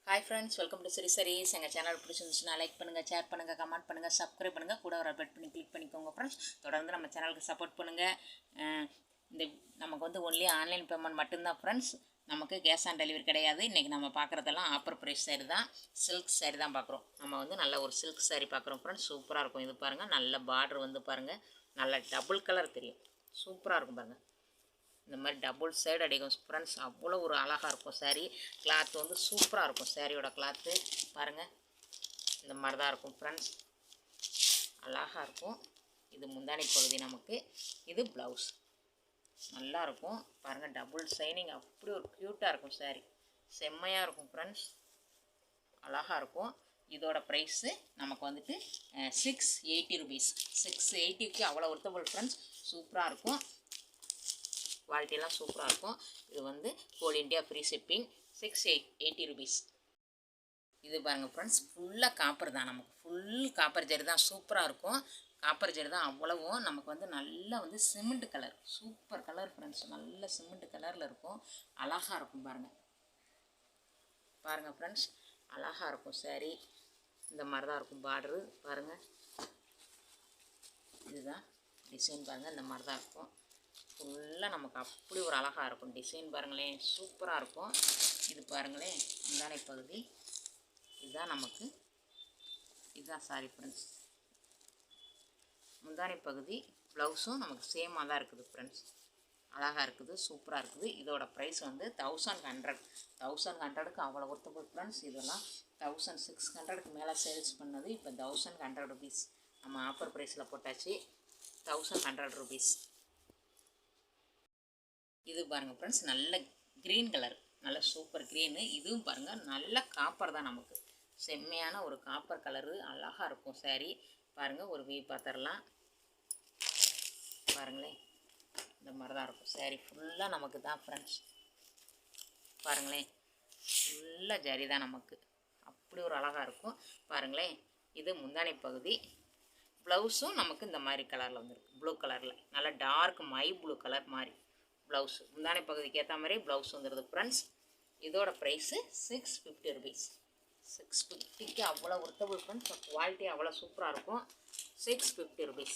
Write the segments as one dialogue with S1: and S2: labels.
S1: Hi friends, welcome to Sarees. எங்கள் channel பிடிச்சிருந்துச்சுன்னா like பண்ணுங்கள், ஷேர் பண்ணுங்கள், கமெண்ட் பண்ணுங்கள், சப்ஸ்கிரைப் பண்ணுங்கள், கூட ஒரு பெட் பண்ணி கிளிக் பண்ணிக்கோங்க ஃப்ரெண்ட்ஸ். தொடர்ந்து நம்ம சேனலுக்கு சப்போர்ட் பண்ணுங்கள். இந்த நமக்கு வந்து ஒன்லி ஆன்லைன் பேமெண்ட் மட்டும்தான் ஃப்ரெண்ட்ஸ். நமக்கு கேஷ் ஆன் டெலிவரி கிடையாது. இன்றைக்கி நம்ம பார்க்குறதெல்லாம் ஆஃபர் ப்ரைஸ் சாரி தான், சில்க் சாரி தான் பார்க்குறோம். நம்ம வந்து நல்ல ஒரு சில்க் சாரி பார்க்குறோம் ஃப்ரெண்ட்ஸ். சூப்பராக இருக்கும். இது பாருங்கள், நல்ல பார்டர் வந்து பாருங்கள், நல்ல டபுள் கலர் தெரியும், சூப்பராக இருக்கும் பாருங்கள். இந்த மாதிரி டபுள் சைடு அடிக்கும் ஃப்ரெண்ட்ஸ். அவ்வளோ ஒரு அழகாக இருக்கும் சாரீ. கிளாத் வந்து சூப்பராக இருக்கும். சாரியோட கிளாத்து பாருங்கள், இந்த மாதிரி தான் இருக்கும் ஃப்ரெண்ட்ஸ். அழகாக இருக்கும். இது முந்தானி பகுதி நமக்கு. இது ப்ளவுஸ் நல்லாயிருக்கும் பாருங்கள். டபுள் சைனிங், அப்படி ஒரு க்யூட்டாக இருக்கும் சாரீ. செம்மையாக இருக்கும் ஃப்ரெண்ட்ஸ். அழகாக இருக்கும். இதோட ப்ரைஸு நமக்கு வந்துட்டு 680 rupees. 680க்கு அவ்வளோ ஒர்த்தபிள் ஃப்ரெண்ட்ஸ். சூப்பராக இருக்கும். குவாலிட்டியெல்லாம் சூப்பராக இருக்கும். இது வந்து whole India free shipping. 680 rupees. இது பாருங்கள் ஃப்ரெண்ட்ஸ், ஃபுல்லாக காப்பர் தான். நமக்கு ஃபுல் காப்பர் ஜரி தான். சூப்பராக இருக்கும். காப்பர் ஜரி தான் அவ்வளவும். நமக்கு வந்து நல்லா வந்து cement colour, super colour friends. நல்ல சிமெண்ட் கலரில் இருக்கும். அழகாக இருக்கும் பாருங்கள். பாருங்கள் ஃப்ரெண்ட்ஸ், அழகாக இருக்கும் சாரீ. இந்த மாதிரி தான் இருக்கும் பார்டரு பாருங்கள். இதுதான் டிசைன் பாருங்கள். இந்த மாதிரி தான் இருக்கும். ஃபுல்லாக நமக்கு அப்படி ஒரு அழகாக இருக்கும். டிசைன் பாருங்களேன், சூப்பராக இருக்கும். இது பாருங்களேன், முந்தானை பகுதி இதுதான் நமக்கு. இதுதான் சாரி ஃப்ரெண்ட்ஸ். முந்தானை பகுதி ப்ளவுஸும் நமக்கு சேமாக தான் இருக்குது ஃப்ரெண்ட்ஸ். அழகாக இருக்குது, சூப்பராக இருக்குது. இதோட ப்ரைஸ் வந்து 1100. 1100க்கு அவ்வளோ ஒர்த்தபிள் ஃப்ரெண்ட்ஸ். இதெல்லாம் 1600க்கு மேலே சேல்ஸ் பண்ணது. இப்போ 1100 rupees நம்ம ஆஃபர் ப்ரைஸில் போட்டாச்சு. 1100 rupees. இது பாருங்கள் ஃப்ரெண்ட்ஸ், நல்ல க்ரீன் கலர், நல்ல சூப்பர் க்ரீனு. இதுவும் பாருங்கள், நல்ல காப்பர் தான் நமக்கு. செம்மையான ஒரு காப்பர் கலரு. அழகாக இருக்கும் சாரீ. பாருங்கள், ஒரு வியூ பார்த்துடலாம் பாருங்களேன். இந்த மாதிரி தான் இருக்கும் சாரீ. ஃபுல்லாக நமக்கு தான் ஃப்ரெண்ட்ஸ். பாருங்களேன், ஃபுல்லாக ஜரி தான் நமக்கு. அப்படி ஒரு அழகாக இருக்கும் பாருங்களேன். இது முந்தானை பகுதி. ப்ளவுஸும் நமக்கு இந்த மாதிரி கலரில் வந்துருக்கு, ப்ளூ கலரில். நல்லா டார்க் மை ப்ளூ கலர் மாதிரி ப்ளவுஸு. முந்தானை பகுதிக்கு ஏற்ற மாதிரி ப்ளவுஸ் வந்துடுது ஃப்ரெண்ட்ஸ். இதோட ப்ரைஸு 650 rupees. 650க்கு அவ்வளோ ஒர்த்தபிள் ஃப்ரெண்ட்ஸ். குவாலிட்டி அவ்வளோ சூப்பராக இருக்கும். 650 rupees.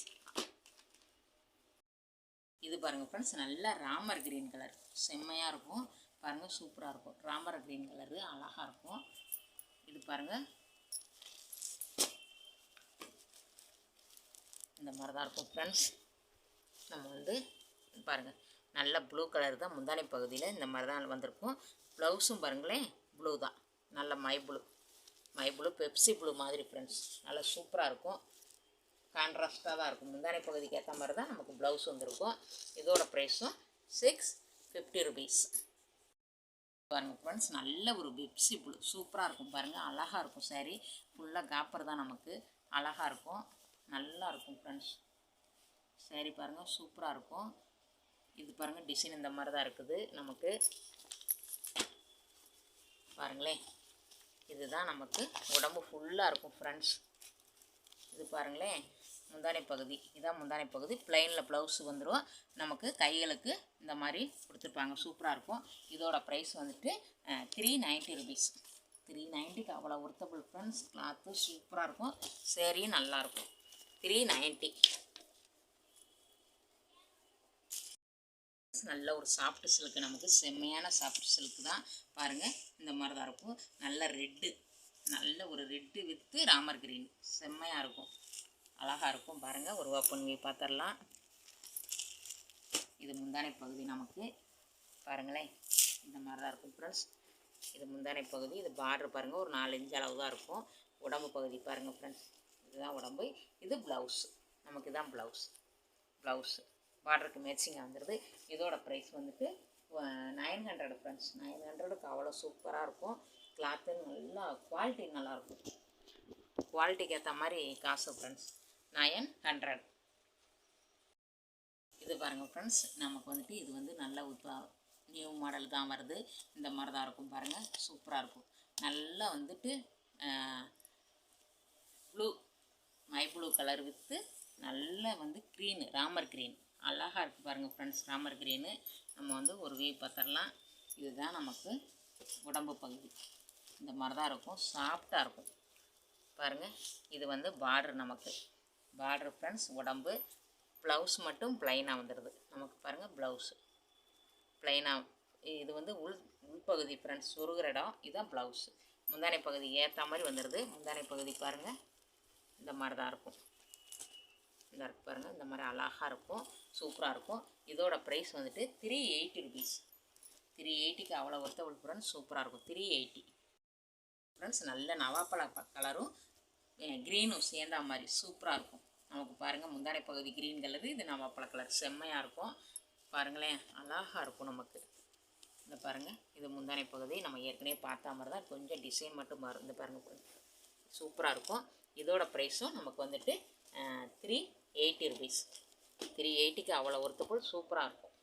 S1: இது பாருங்கள் ஃப்ரெண்ட்ஸ், நல்லா ராமர் க்ரீன் கலர், செம்மையாக இருக்கும் பாருங்கள். சூப்பராக இருக்கும். ராமர் க்ரீன் கலரு அழகாக இருக்கும். இது பாருங்கள், இந்த மாதிரி தான் இருக்கும் ஃப்ரெண்ட்ஸ். நம்ம வந்து பாருங்கள், நல்ல ப்ளூ கலர் தான் முந்தானை பகுதியில். இந்த மாதிரி தான் வந்திருக்கும். ப்ளவுஸும் பாருங்களேன், ப்ளூ தான். நல்ல மை ப்ளூ பெப்சி ப்ளூ மாதிரி ஃப்ரெண்ட்ஸ். நல்லா சூப்பராக இருக்கும். கான்ட்ராஸ்ட்டாக தான் இருக்கும். முந்தானை பகுதிக்கு ஏற்ற மாதிரி தான் நமக்கு ப்ளவுஸ் வந்துருக்கும். இதோட ப்ரைஸும் 650 rupees. பாருங்கள் ஃப்ரெண்ட்ஸ், நல்ல ஒரு பெப்சி ப்ளூ சூப்பராக இருக்கும் பாருங்கள். அழகாக இருக்கும் சாரீ. ஃபுல்லாக காப்பர் தான் நமக்கு. அழகாக இருக்கும், நல்லா இருக்கும் ஃப்ரெண்ட்ஸ். சாரீ பாருங்கள், சூப்பராக இருக்கும். இது பாருங்கள், டிசைன் இந்த மாதிரி தான் இருக்குது நமக்கு. பாருங்களேன், இதுதான் நமக்கு உடம்பு ஃபுல்லாக இருக்கும் ஃப்ரெண்ட்ஸ். இது பாருங்களேன், முந்தானை பகுதி. இதான் முந்தானை பகுதி. ப்ளைனில் ப்ளவுஸ் வந்துடும் நமக்கு. கைகளுக்கு இந்த மாதிரி கொடுத்துருப்பாங்க. சூப்பராக இருக்கும். இதோட ப்ரைஸ் வந்துட்டு 390 rupees. 390க்கு அவ்வளோ ஒர்த்தபிள் ஃப்ரெண்ட்ஸ். கிளாத்து சூப்பராக இருக்கும். சேரீயும் நல்லாயிருக்கும். 390. நல்ல ஒரு சாஃப்ட் சில்க்கு நமக்கு. செம்மையான சாஃப்ட் சில்க்கு தான் பாருங்கள். இந்த மாதிரி தான் இருக்கும். நல்ல ரெட்டு, நல்ல ஒரு ரெட்டு வித்து ராமர் க்ரீன். செம்மையாக இருக்கும், அழகாக இருக்கும் பாருங்கள். ஒரு ஓப்பன் வியூ பார்த்துடலாம். இது முந்தானை பகுதி நமக்கு. பாருங்களேன், இந்த மாதிரி தான் இருக்கும் ஃப்ரெண்ட்ஸ். இது முந்தானை பகுதி. இது பார்டர் பாருங்கள், ஒரு 4 inch அளவு தான் இருக்கும். உடம்பு பகுதி பாருங்கள் ஃப்ரெண்ட்ஸ். இதுதான் உடம்பு. இது ப்ளவுஸ் நமக்கு. தான் ப்ளவுஸு பார்டருக்கு மேட்சிங்காக வந்துடுது. இதோட ப்ரைஸ் வந்துட்டு 900 ஃப்ரெண்ட்ஸ். 900க்கு அவ்வளோ சூப்பராக இருக்கும். கிளாத்து நல்லா, குவாலிட்டி நல்லாயிருக்கும். குவாலிட்டிக்கு ஏற்ற மாதிரி காசு ஃப்ரெண்ட்ஸ். 900. இது பாருங்கள் ஃப்ரெண்ட்ஸ், நமக்கு வந்துட்டு இது வந்து நல்ல நியூ மாடல் தான் வருது. இந்த மாதிரி தான் இருக்கும் பாருங்கள். சூப்பராக இருக்கும். நல்லா வந்துட்டு blue, my blue colour with நல்ல வந்து க்ரீனு, ராமர் க்ரீன். அழகாக இருக்குது பாருங்கள் ஃப்ரெண்ட்ஸ். ராமர் க்ரீனு. நம்ம வந்து ஒரு வியூ பார்த்துடலாம். இதுதான் நமக்கு உடம்பு பகுதி. இந்த மாதிரி தான் இருக்கும், சாஃப்டாக இருக்கும் பாருங்கள். இது வந்து பார்டர், நமக்கு பார்டர் ஃப்ரெண்ட்ஸ். உடம்பு ப்ளவுஸ் மட்டும் ப்ளைனாக வந்துடுது நமக்கு பாருங்கள். ப்ளவுஸு ப்ளைனாக, இது வந்து உள்பகுதி ஃப்ரெண்ட்ஸ், சொருகிற இடம். இதுதான் ப்ளவுஸு. முந்தானை பகுதி ஏற்ற மாதிரி வந்துடுது. முந்தானை பகுதி பாருங்கள், இந்த மாதிரி தான் இருக்கும். இந்த இருக்கு பாருங்கள், இந்த மாதிரி அழகாக இருக்கும், சூப்பராக இருக்கும். இதோட ப்ரைஸ் வந்துட்டு 380 ருபீஸ். 380க்கு அவ்வளோ ஒர்த்தபிள் ஃப்ரெண்ட்ஸ், சூப்பராக இருக்கும். 380 ஃப்ரெண்ட்ஸ். நல்ல நவாப்பழ கலரும் க்ரீனும் சேர்ந்தா மாதிரி சூப்பராக இருக்கும் நமக்கு பாருங்கள். முந்தானை பகுதி க்ரீன் கலரு, இது நவாப்பழ கலர், செம்மையாக இருக்கும் பாருங்களேன். அழகாக இருக்கும் நமக்கு. இந்த பாருங்கள், இது முந்தானை பகுதி நம்ம ஏற்கனவே பார்த்த மாதிரி தான், கொஞ்சம் டிசைன் மட்டும் மாறும். இந்த பாருங்கள், சூப்பராக இருக்கும். இதோட ப்ரைஸும் நமக்கு வந்துட்டு 380 ருபீஸ். 380க்கு அவ்வளோ ஒர்த்தபுள், சூப்பராக இருக்கும்.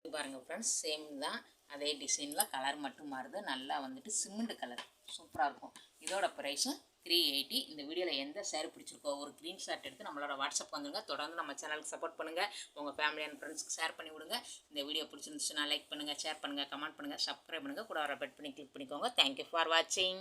S1: இது பாருங்கள் ஃப்ரெண்ட்ஸ், சேம் தான், அதே டிசைனில் கலர் மட்டும் மாறுது. நல்லா வந்துட்டு சிமெண்ட் கலர், சூப்பராக இருக்கும். இதோட ப்ரைஸும் 380. இந்த வீடியோவில் எந்த சேரீ பிடிச்சிருக்கோ ஒரு ஸ்க்ரீன்ஷாட் எடுத்து நம்மளோட வாட்ஸ்அப் வந்துடுங்க. தொடர்ந்து நம்ம சேனலுக்கு சப்போர்ட் பண்ணுங்கள். உங்கள் ஃபேமிலி அண்ட் ஃப்ரெண்ட்ஸ்க்கு ஷேர் பண்ணி விடுங்க. இந்த வீடியோ பிடிச்சிருந்துச்சுன்னா லைக் பண்ணுங்கள், ஷேர் பண்ணுங்கள், கமெண்ட் பண்ணுங்கள், சப்ஸ்கிரைப் பண்ணுங்கள், கூட வர பெட் பண்ணி கிளிக் பண்ணிக்கோங்க. தேங்க்யூ ஃபார் வாட்சிங்.